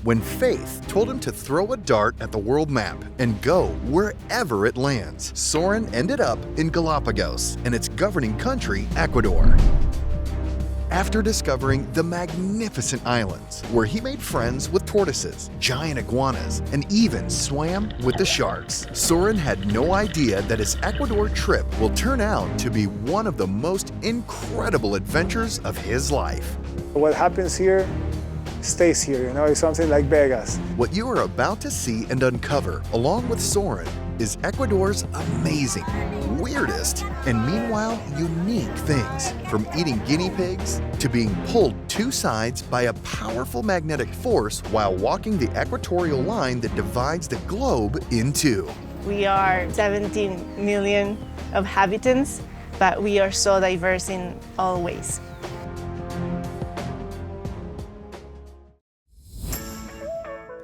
when Faith told him to throw a dart at the world map and go wherever it lands. Sorin ended up in Galapagos and its governing country, Ecuador. After discovering the magnificent islands, where he made friends with tortoises, giant iguanas, and even swam with the sharks, Sorin had no idea that his Ecuador trip will turn out to be one of the most incredible adventures of his life. What happens here stays here, it's something like Vegas. What you are about to see and uncover, along with Sorin, is Ecuador's amazing, weirdest, and meanwhile unique things, from eating guinea pigs to being pulled two sides by a powerful magnetic force while walking the equatorial line that divides the globe in two. We are 17 million inhabitants, but we are so diverse in all ways.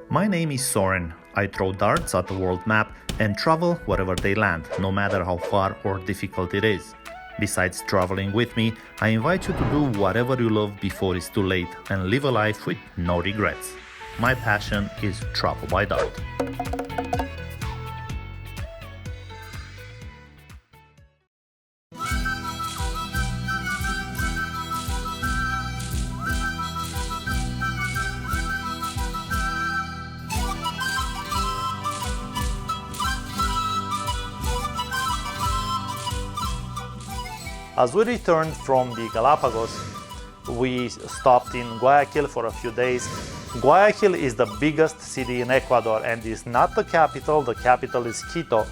My name is Sorin. I throw darts at the world map and travel wherever they land, no matter how far or difficult it is. Besides traveling with me, I invite you to do whatever you love before it's too late and live a life with no regrets. My passion is travel by dart. As we returned from the Galapagos, we stopped in Guayaquil for a few days. Guayaquil is the biggest city in Ecuador and is not the capital is Quito.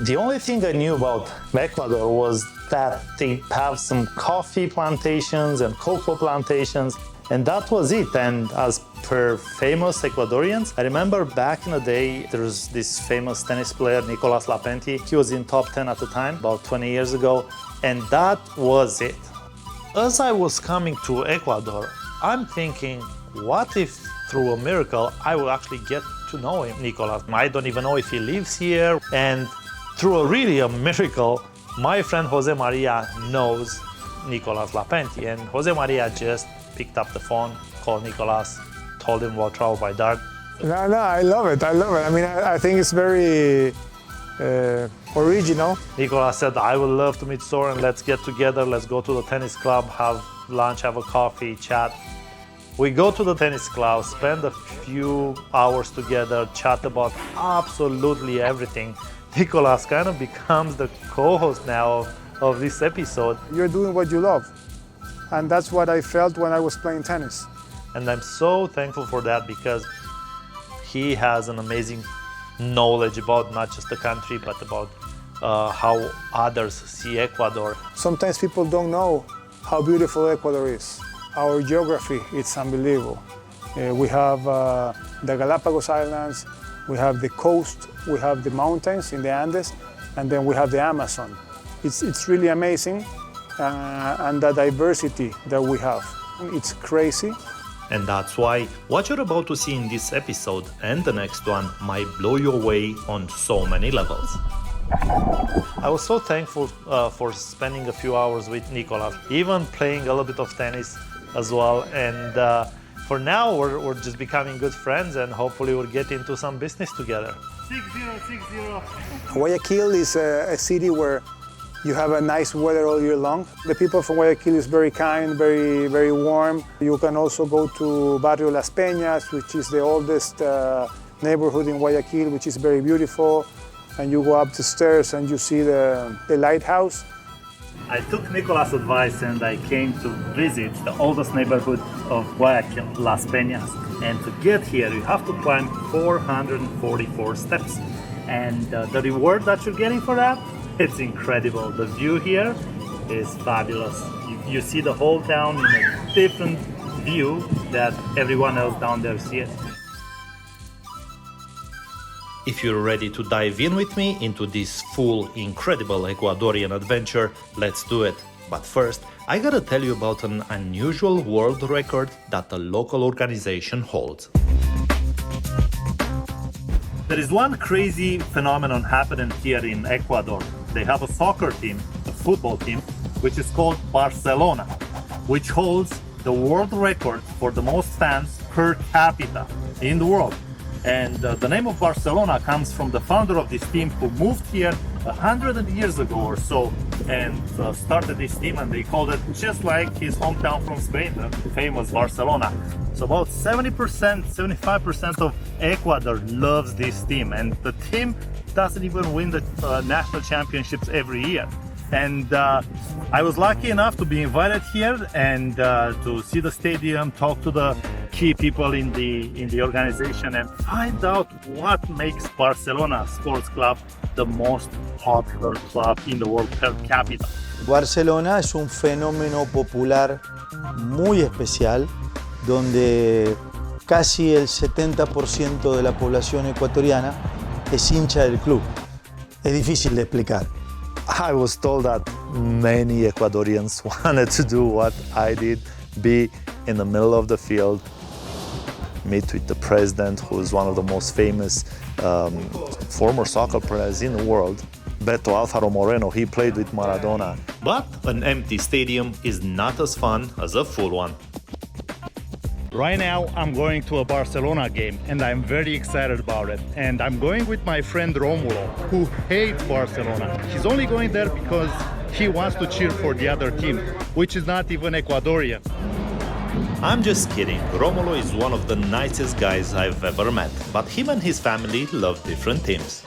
The only thing I knew about Ecuador was that they have some coffee plantations and cocoa plantations, and that was it. And as per famous Ecuadorians, I remember back in the day, there was this famous tennis player, Nicolas Lapentti. He was in top 10 at the time, about 20 years ago. And that was it. As I was coming to Ecuador, I'm thinking, what if through a miracle I will actually get to know him, Nicolas? I don't even know if he lives here. And through a miracle, my friend Jose Maria knows Nicolas Lapentti. And Jose Maria just picked up the phone, called Nicolas, told him about travel by dart. No, I love it. I mean, I think it's very original. Nicolas said, I would love to meet Sorin, let's get together, let's go to the tennis club, have lunch, have a coffee, chat. We go to the tennis club, spend a few hours together, chat about absolutely everything. Nicolas kind of becomes the co-host now of this episode. You're doing what you love. And that's what I felt when I was playing tennis. And I'm so thankful for that because he has an amazing knowledge about not just the country, but about how others see Ecuador. Sometimes people don't know how beautiful Ecuador is. Our geography, it's unbelievable. We have the Galapagos Islands, we have the coast, we have the mountains in the Andes, and then we have the Amazon. It's really amazing, and the diversity that we have. It's crazy. And that's why what you're about to see in this episode and the next one might blow you away on so many levels. I was so thankful for spending a few hours with Nicolas, even playing a little bit of tennis as well. And for now, we're just becoming good friends and hopefully we'll get into some business together. 6060. Guayaquil is a city where you have a nice weather all year long. The people from Guayaquil is very kind, very, very warm. You can also go to Barrio Las Peñas, which is the oldest neighborhood in Guayaquil, which is very beautiful. And you go up the stairs and you see the lighthouse. I took Nicolas' advice and I came to visit the oldest neighborhood of Guayaquil, Las Peñas. And to get here, you have to climb 444 steps. And the reward that you're getting for that, it's incredible. The view here is fabulous. You see the whole town in a different view that everyone else down there sees. If you're ready to dive in with me into this full, incredible Ecuadorian adventure, let's do it. But first, I gotta tell you about an unusual world record that a local organization holds. There is one crazy phenomenon happening here in Ecuador. They have a soccer team, a football team, which is called Barcelona, which holds the world record for the most fans per capita in the world. And the name of Barcelona comes from the founder of this team who moved here 100 years ago or so and started this team, and they called it just like his hometown from Spain, the famous Barcelona. So about 70%, 75% of Ecuador loves this team, and the team doesn't even win the national championships every year. And I was lucky enough to be invited here and to see the stadium, talk to the key people in the organization, and find out what makes Barcelona Sports Club the most popular club in the world per capita. Barcelona es un fenómeno popular muy especial, donde casi el 70% de la población ecuatoriana es hincha del club. Es difícil de explicar. I was told that many Ecuadorians wanted to do what I did, be in the middle of the field, meet with the president, who is one of the most famous former soccer players in the world. Beto Alfaro Moreno, he played with Maradona. But an empty stadium is not as fun as a full one. Right now, I'm going to a Barcelona game, and I'm very excited about it. And I'm going with my friend Romulo, who hates Barcelona. He's only going there because he wants to cheer for the other team, which is not even Ecuadorian. I'm just kidding. Romulo is one of the nicest guys I've ever met, but him and his family love different teams.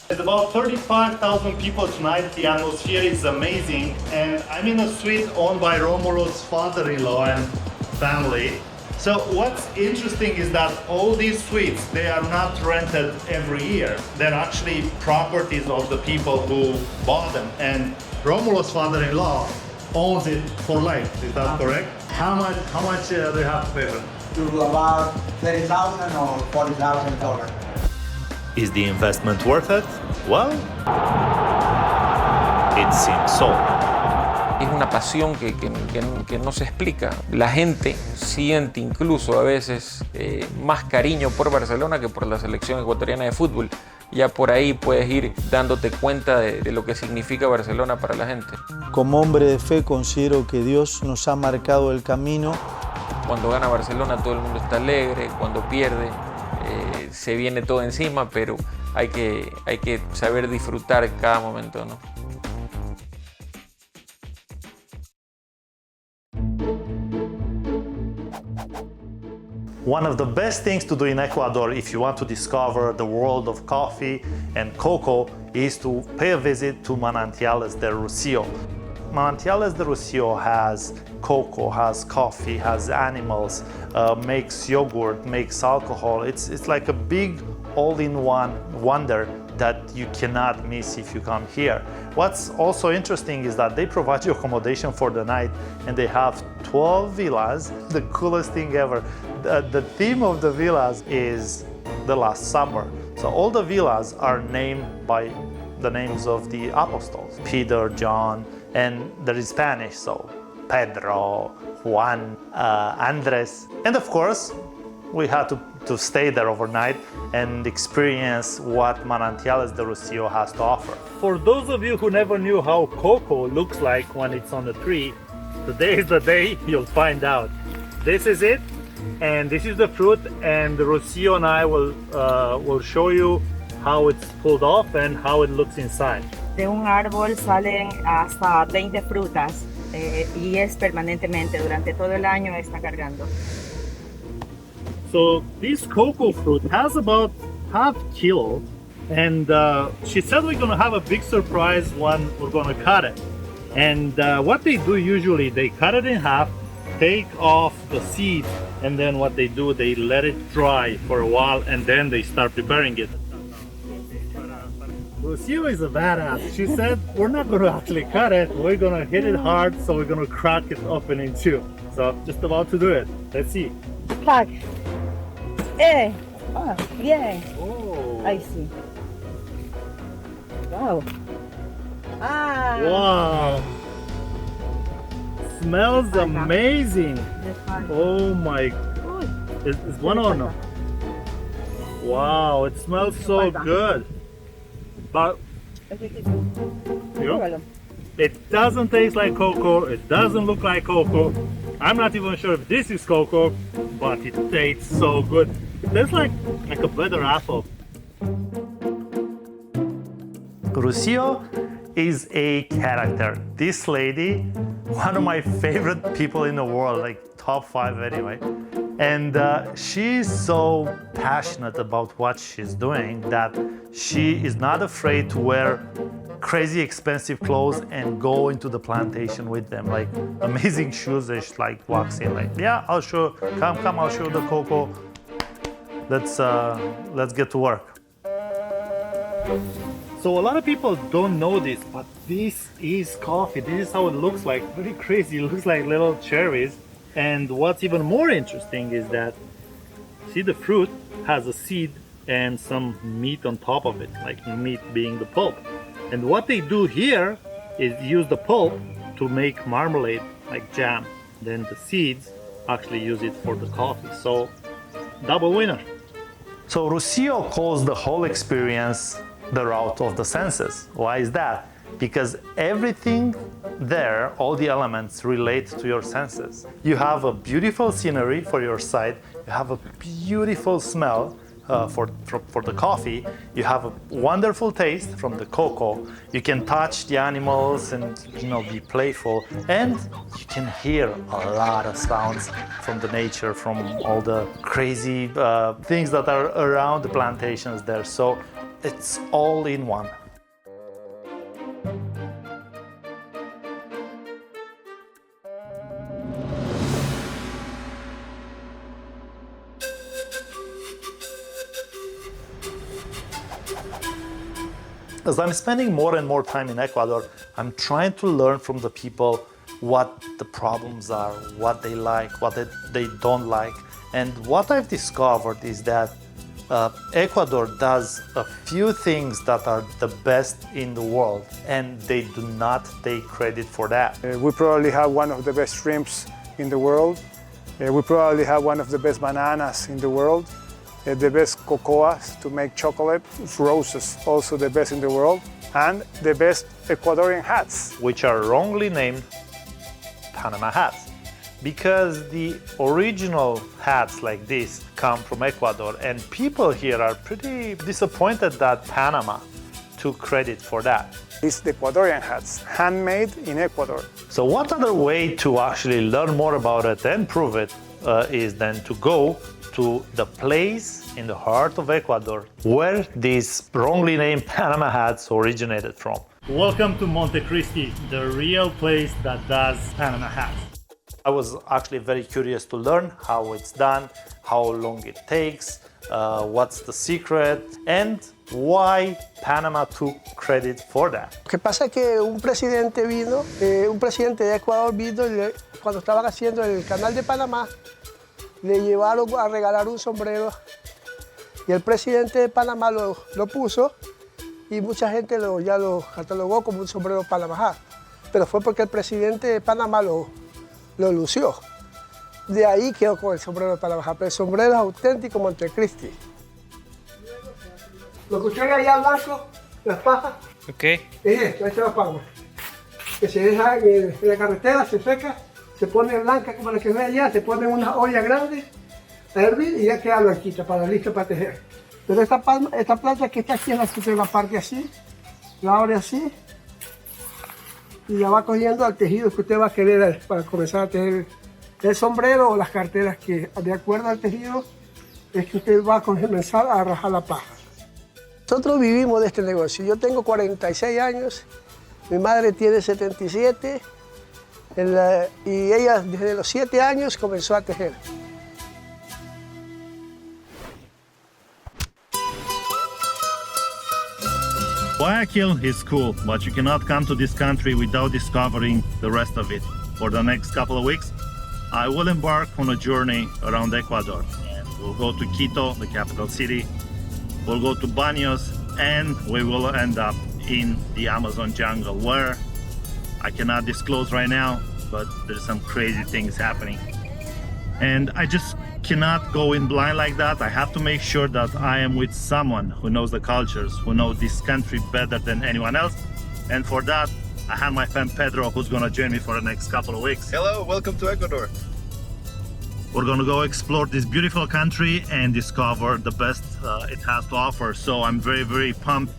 There's about 35,000 people tonight. The atmosphere is amazing, and I'm in a suite owned by Romulo's father-in-law and family. So what's interesting is that all these suites, they are not rented every year. They're actually properties of the people who bought them, and Romulo's father-in-law owns it for life. Is that correct? How much do you have to pay for it? To about $30,000 or $40,000. Is the investment worth it? Well, it seems so. Es una pasión que no se explica. La gente siente incluso a veces más cariño por Barcelona que por la selección ecuatoriana de fútbol. Ya por ahí puedes ir dándote cuenta de lo que significa Barcelona para la gente. Como hombre de fe considero que Dios nos ha marcado el camino. Cuando gana Barcelona todo el mundo está alegre, cuando pierde se viene todo encima, pero hay que saber disfrutar cada momento, ¿no? One of the best things to do in Ecuador if you want to discover the world of coffee and cocoa is to pay a visit to Manantiales del Rucio. Manantiales del Rucio has cocoa, has coffee, has animals, makes yogurt, makes alcohol. It's like a big all-in-one wonder that you cannot miss if you come here. What's also interesting is that they provide you accommodation for the night, and they have 12 villas. The coolest thing ever. The theme of the villas is the Last Supper. So all the villas are named by the names of the apostles, Peter, John, and there is Spanish, so Pedro, Juan, Andres. And of course, we had to stay there overnight and experience what Manantiales del Rucio has to offer. For those of you who never knew how cocoa looks like when it's on the tree, today is the day you'll find out. This is it, and this is the fruit, and the Rucio and I will show you how it's pulled off and how it looks inside. De un árbol salen hasta 20 frutas y es permanentemente, durante todo el año está cargando. So this cocoa fruit has about half kilo, and she said we're gonna have a big surprise when we're gonna cut it. And what they do usually, they cut it in half, take off the seeds, and then what they do, they let it dry for a while, and then they start preparing it. Lucio is a badass. She said we're not going to actually cut it, we're going to hit it hard, so we're going to crack it open in two. So just about to do it. Let's see. Crack. Oh, yeah. Oh. I see. Wow. Ah. Wow. Smells amazing. Oh my. Is one or no? Wow, it smells so good. But Pruébalo. It doesn't taste like cocoa, it doesn't look like cocoa. I'm not even sure if this is cocoa, but it tastes so good. It tastes like a better apple. Rucio is a character. This lady, one of my favorite people in the world, like top 5 anyway. And she's so passionate about what she's doing that she is not afraid to wear crazy expensive clothes and go into the plantation with them, like amazing shoes. And she like walks in like, yeah, I'll show, come, I'll show you the cocoa. Let's get to work. So a lot of people don't know this, but this is coffee. This is how it looks like, very crazy. It looks like little cherries. And what's even more interesting is that, see, the fruit has a seed and some meat on top of it, like meat being the pulp. And what they do here is use the pulp to make marmalade, like jam. Then the seeds actually use it for the coffee. So, double winner. So Rucio calls the whole experience the route of the senses. Why is that? Because everything there, all the elements relate to your senses. You have a beautiful scenery for your sight, you have a beautiful smell for the coffee, you have a wonderful taste from the cocoa, you can touch the animals and be playful, and you can hear a lot of sounds from the nature, from all the crazy things that are around the plantations there. So it's all in one. As I'm spending more and more time in Ecuador, I'm trying to learn from the people what the problems are, what they like, what they don't like. And what I've discovered is that Ecuador does a few things that are the best in the world, and they do not take credit for that. We probably have one of the best shrimps in the world. We probably have one of the best bananas in the world. The best cocoas to make chocolate, roses also the best in the world, and the best Ecuadorian hats, which are wrongly named Panama hats, because the original hats like this come from Ecuador, and people here are pretty disappointed that Panama took credit for that. It's the Ecuadorian hats, handmade in Ecuador. So what other way to actually learn more about it and prove it is then to go to the place in the heart of Ecuador where these wrongly named Panama hats originated from. Welcome to Montecristi, the real place that does Panama hats. I was actually very curious to learn how it's done, how long it takes, what's the secret, and why Panama took credit for that. Lo que pasa es que un presidente de Ecuador vino y cuando estaban haciendo el canal de Panamá, le llevaron a regalar un sombrero y el presidente de Panamá lo puso y mucha gente ya lo catalogó como un sombrero Panama Hat, pero fue porque el presidente de Panamá lo lució. De ahí quedó con el sombrero de Panama Hat, pero el sombrero es auténtico Montecristi. Lo que usted ve allá blanco, las pajas, es esto, esta es la palma, que se deja en la carretera, se seca, se pone blanca como la que ve allá, se pone en una olla grande a hervir y ya queda blanquita, listo para tejer. Pero esta planta que está aquí es la que usted la parte así, la abre así y la va cogiendo al tejido que usted va a querer para comenzar a tejer el sombrero o las carteras, que de acuerdo al tejido es que usted va a comenzar a rajar la paja. Nosotros vivimos de este negocio. Yo tengo 46 años, mi madre tiene 77 y ella desde los 7 años comenzó a tejer. Guayaquil is cool, but you cannot come to this country without discovering the rest of it. For the next couple of weeks, I will embark on a journey around Ecuador. We'll go to Quito, the capital city. We'll go to Baños, and we will end up in the Amazon jungle, where I cannot disclose right now, but there's some crazy things happening. And I just cannot go in blind like that. I have to make sure that I am with someone who knows the cultures, who knows this country better than anyone else. And for that, I have my friend Pedro, who's gonna join me for the next couple of weeks. Hello, welcome to Ecuador. We're gonna go explore this beautiful country and discover the best it has to offer. So I'm very, very pumped,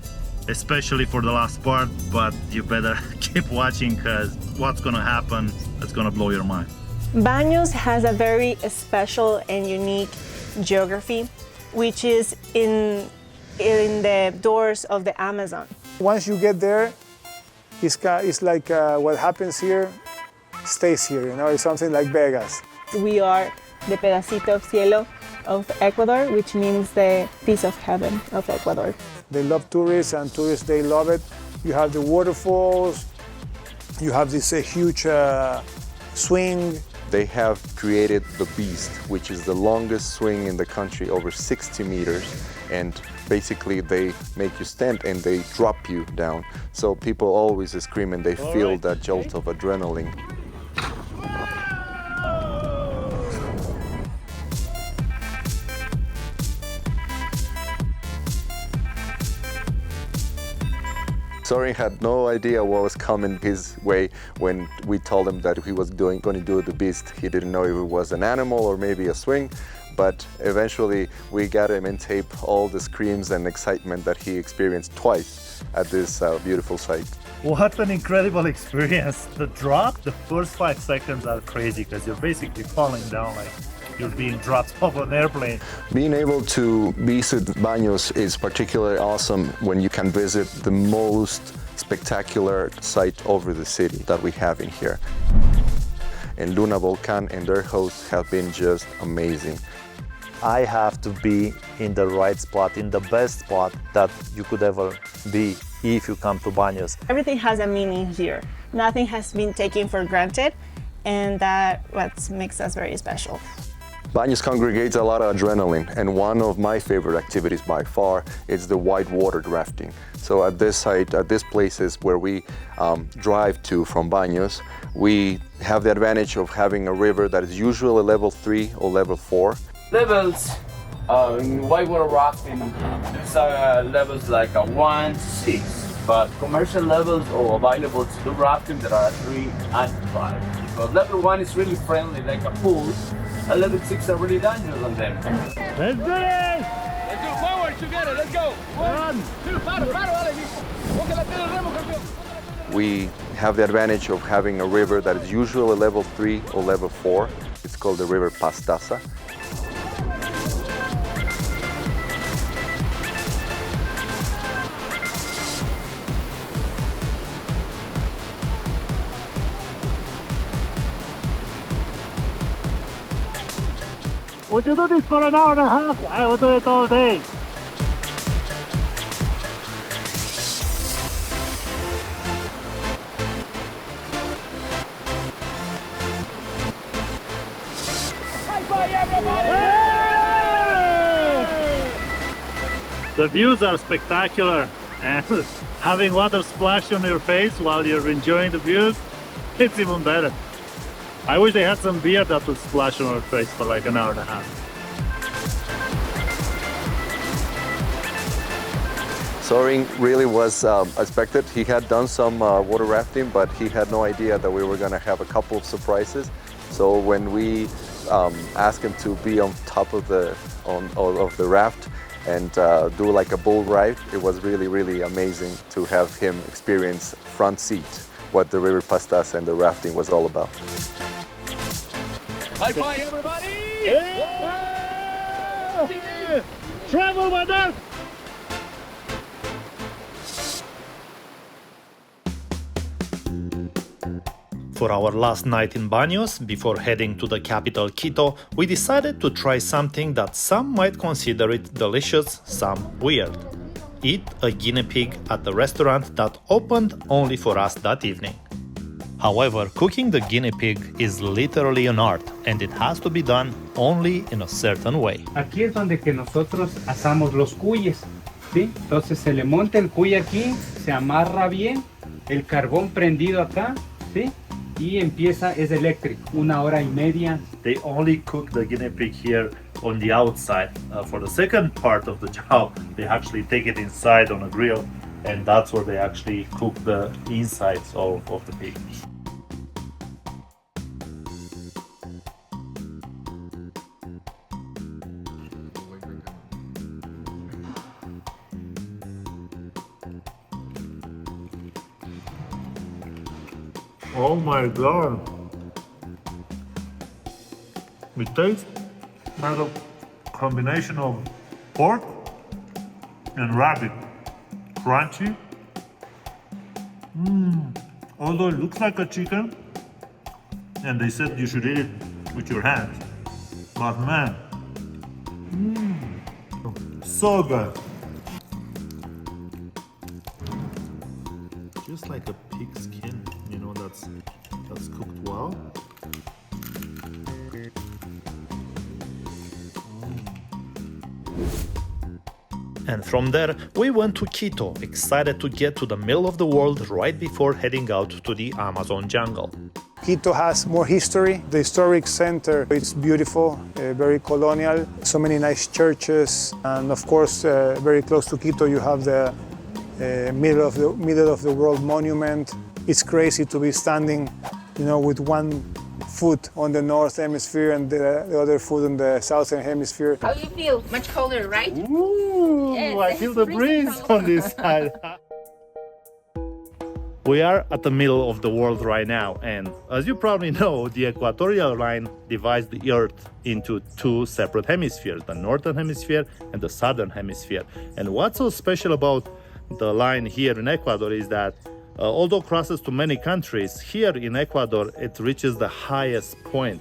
especially for the last part, but you better keep watching because what's gonna happen, it's gonna blow your mind. Baños has a very special and unique geography, which is in the doors of the Amazon. Once you get there, it's like what happens here stays here, you know, it's something like Vegas. We are the pedacito of cielo of Ecuador, which means the piece of heaven of Ecuador. They love tourists and tourists, they love it. You have the waterfalls, you have this huge swing. They have created the Beast, which is the longest swing in the country, over 60 meters. And basically they make you stand and they drop you down. So people always scream and they feel that jolt of adrenaline. Sorin had no idea what was coming his way when we told him that he was going to do the Beast. He didn't know if it was an animal or maybe a swing, but eventually we got him in tape all the screams and excitement that he experienced twice at this beautiful site. What an incredible experience. The drop, the first 5 seconds are crazy because you're basically falling down like you're being dropped off an airplane. Being able to visit Baños is particularly awesome when you can visit the most spectacular site over the city that we have in here. And Luna Volcan and their hosts have been just amazing. I have to be in the right spot, in the best spot that you could ever be if you come to Baños. Everything has a meaning here. Nothing has been taken for granted, and that's what makes us very special. Baños congregates a lot of adrenaline, and one of my favorite activities by far is the whitewater rafting. So at this site, at these places where we drive to from Baños, we have the advantage of having a river that is usually level 3 or level 4. Levels in whitewater rafting, there's levels like a 1 to 6, but commercial levels or available to do rafting there are 3 and 5. But level 1 is really friendly, like a pool. And level 6 are really dangerous on them. Let's do it! Let's go forward together, let's go! 1, 2, We have the advantage of having a river that is usually level 3 or level 4. It's called the river Pastaza. Would you do this for an hour and a half? I will do it all day. High-five, everybody! The views are spectacular, and having water splash on your face while you're enjoying the views, it's even better. I wish they had some beer that would splash on our face for like an hour and a half. Sorin really was expected. He had done some water rafting, but he had no idea that we were going to have a couple of surprises. So when we asked him to be on top of the raft and do like a bull ride, it was really, really amazing to have him experience front seat what the river Pastaza and the rafting was all about. High five, everybody! Yeah! Travel with us! For our last night in Baños, before heading to the capital Quito, we decided to try something that some might consider it delicious, some weird. Eat a guinea pig at the restaurant that opened only for us that evening. However, cooking the guinea pig is literally an art, and it has to be done only in a certain way. Aquí es donde que nosotros asamos los cuyes, ¿sí? Entonces se le monta el cuy aquí, se amarra bien, el carbón prendido acá, ¿sí? y empieza, es eléctrico, 1.5 horas. They only cook the guinea pig here on the outside. For the second part of the job, they actually take it inside on a grill, and that's where they actually cook the insides of the pig. Oh my god! It tastes like a combination of pork and rabbit. Crunchy. Although it looks like a chicken, and they said you should eat it with your hands. But man, so good. Just like a pig skin, you know, that's cooked well. And from there, we went to Quito, excited to get to the middle of the world right before heading out to the Amazon jungle. Quito has more history. The historic center, it's beautiful, very colonial, so many nice churches. And of course, very close to Quito, you have the middle of the world monument. It's crazy to be standing, you know, with one foot on the north hemisphere and the other foot on the southern hemisphere. How do you feel? Much colder, right? Ooh, yes, I feel the breeze on this side. We are at the middle of the world right now, and as you probably know, the equatorial line divides the Earth into two separate hemispheres, the northern hemisphere and the southern hemisphere. And what's so special about the line here in Ecuador is that although it crosses to many countries, here in Ecuador it reaches the highest point,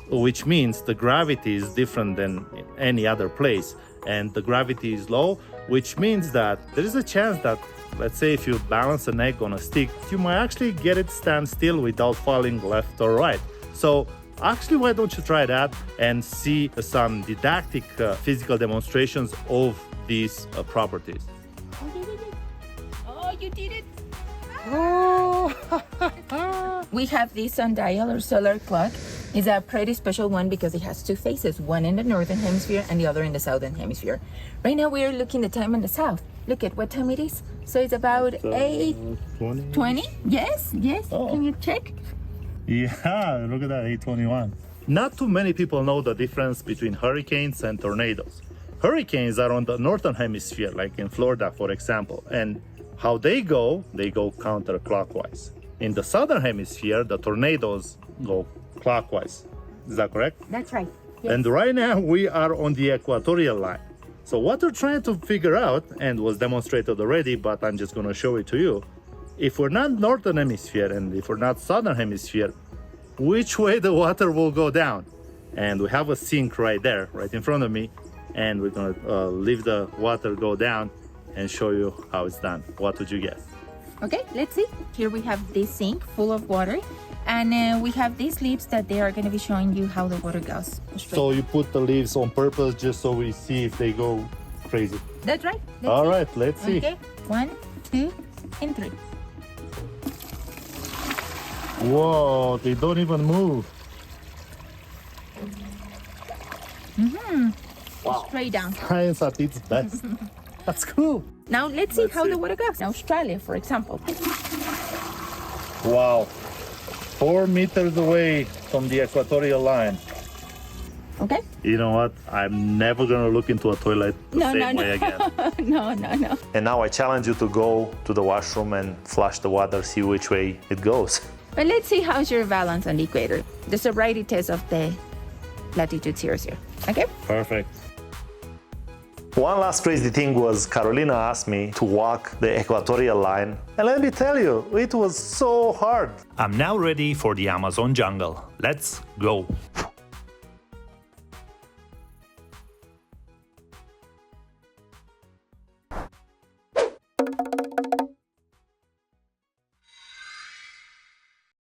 which means the gravity is different than any other place, and the gravity is low, which means that there is a chance that, let's say, if you balance an egg on a stick, you might actually get it stand still without falling left or right. So actually, why don't you try that and see some didactic physical demonstrations of these properties. Oh, you did it! Oh. We have this sundial or solar clock. It's a pretty special one because it has two faces, one in the northern hemisphere and the other in the southern hemisphere. Right now we are looking the time in the south. Look at what time it is. So it's about 8:20. Yes. Oh. Can you check? Yeah, look at that, 8:21. Not too many people know the difference between hurricanes and tornadoes. Hurricanes are on the northern hemisphere, like in Florida, for example, and how they go counterclockwise. In the southern hemisphere, the tornadoes go clockwise. Is that correct? That's right. Yes. And right now we are on the equatorial line. So what we're trying to figure out, and was demonstrated already, but I'm just going to show it to you. If we're not northern hemisphere and if we're not southern hemisphere, which way the water will go down? And we have a sink right there, right in front of me, and we're going to leave the water go down and show you how it's done. What would you guess? Okay, let's see. Here we have this sink full of water, and we have these leaves that they are going to be showing you how the water goes. So you put the leaves on purpose just so we see if they go crazy. That's right. All right, let's see. Okay, 1, 2, and 3. Whoa, they don't even move. Wow. Straight down. Science at its best. That's cool. Now let's see how the water goes. In Australia, for example. Wow. 4 meters away from the equatorial line. Okay. You know what? I'm never gonna look into a toilet the same way again. No. And now I challenge you to go to the washroom and flush the water, see which way it goes. But let's see how's your balance on the equator. The sobriety test of the Latitude series here. Okay? Perfect. One last crazy thing was Carolina asked me to walk the equatorial line, and let me tell you, it was so hard. I'm now ready for the Amazon jungle. Let's go.